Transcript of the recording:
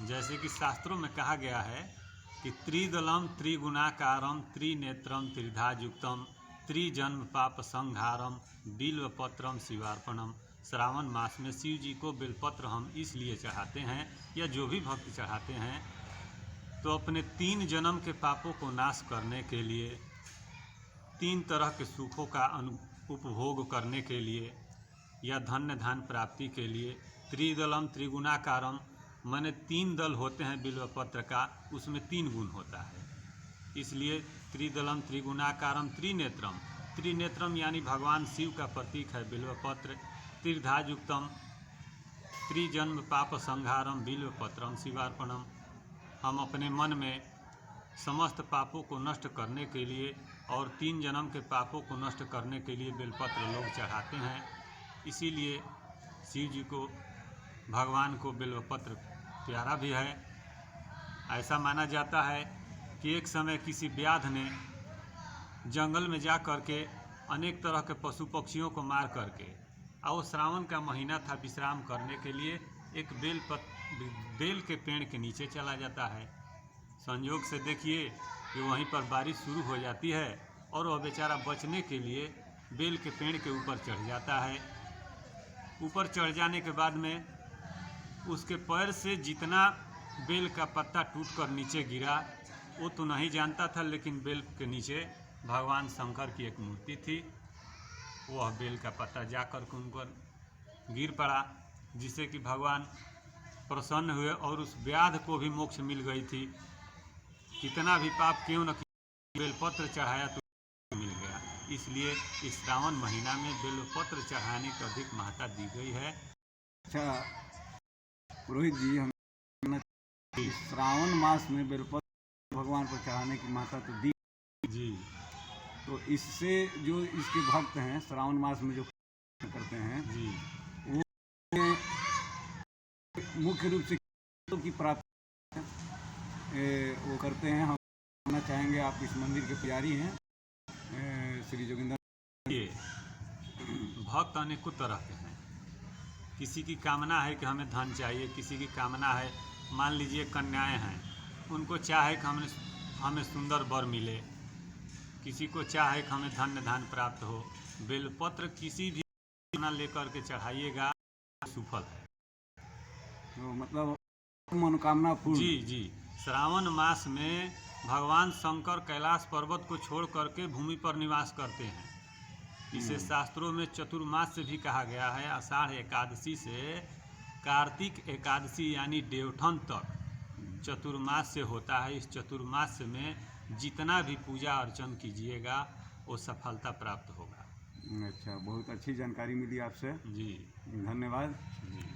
जैसे कि शास्त्रों में कहा गया है कि त्रिदलम त्रिगुणाकारम त्रिनेत्रम त्रिधायुक्तम त्रिजन्म पाप संहारम बिल्वपत्रम शिवार्पणम। श्रावण मास में शिव जी को बेलपत्र हम इसलिए चढ़ाते हैं या जो भी भक्त चढ़ाते हैं तो अपने 3 जन्म के पापों को नाश करने के लिए, 3 तरह के सुखों का उपभोग करने के लिए या धन्य धान प्राप्ति के लिए। त्रिदलम त्रिगुणाकारम माने 3 दल होते हैं बिल्वपत्र का, उसमें 3 गुण होता है, इसलिए त्रिदलम त्रिगुणाकारम त्रिनेत्रम। त्रिनेत्रम यानी भगवान शिव का प्रतीक है बिल्वपत्र। त्रिधायुक्तम त्रिजन्म पाप संहारम बिल्वपत्रम शिवार्पणम। हम अपने मन में समस्त पापों को नष्ट करने के लिए और 3 जन्म के पापों को नष्ट करने के लिए बेलपत्र लोग चढ़ाते हैं। इसीलिए शिव जी को, भगवान को बेलपत्र प्यारा भी है। ऐसा माना जाता है कि एक समय किसी व्याध ने जंगल में जा कर के अनेक तरह के पशु पक्षियों को मार करके, और वो श्रावण का महीना था, विश्राम करने के लिए एक बेल के पेड़ के नीचे चला जाता है। संयोग से देखिए कि वहीं पर बारिश शुरू हो जाती है और वह बेचारा बचने के लिए बेल के पेड़ के ऊपर चढ़ जाता है। ऊपर चढ़ जाने के बाद में उसके पैर से जितना बेल का पत्ता टूटकर नीचे गिरा वो तो नहीं जानता था, लेकिन बेल के नीचे भगवान शंकर की एक मूर्ति थी। वह बेल का पत्ता जाकर के उन पर गिर पड़ा, जिससे कि भगवान प्रसन्न हुए और उस व्याध को भी मोक्ष मिल गई थी। कितना भी पाप क्यों न बेलपत्र चढ़ाया तो मिल गया। इसलिए इस श्रावण महीना में बेलपत्र चढ़ाने की अधिक महत्ता दी गई है। अच्छा पुरोहित जी, हम श्रावण मास में बेलपत्र भगवान को चढ़ाने की महत्ता तो दी जी, तो इससे जो इसके भक्त हैं श्रावण मास में जो करते हैं जी, वो मुख्य रूप से की प्राप्ति वो करते हैं। हम कहना चाहेंगे, आप इस मंदिर के पुजारी हैं श्री जोगिंदर। ये भक्त अनेकों तरह के हैं। किसी की कामना है कि हमें धन चाहिए, किसी की कामना है, मान लीजिए कन्याएं हैं, उनको चाहे कि हमें सुंदर वर मिले, किसी को चाहे कि हमें धन्य धान प्राप्त हो। बेलपत्र किसी भी लेकर के चढ़ाइएगा सफल है। तो मतलब मनोकामना पूर्ण। जी जी, श्रावण मास में भगवान शंकर कैलाश पर्वत को छोड़ करके भूमि पर निवास करते हैं। इसे शास्त्रों में चतुर्मास से भी कहा गया है। आषाढ़ एकादशी से कार्तिक एकादशी यानी देवठन तक चतुर्मास से होता है। इस चतुर्मास में जितना भी पूजा अर्चन कीजिएगा वो सफलता प्राप्त होगा। अच्छा, बहुत अच्छी जानकारी मिली आपसे। जी धन्यवाद। जी।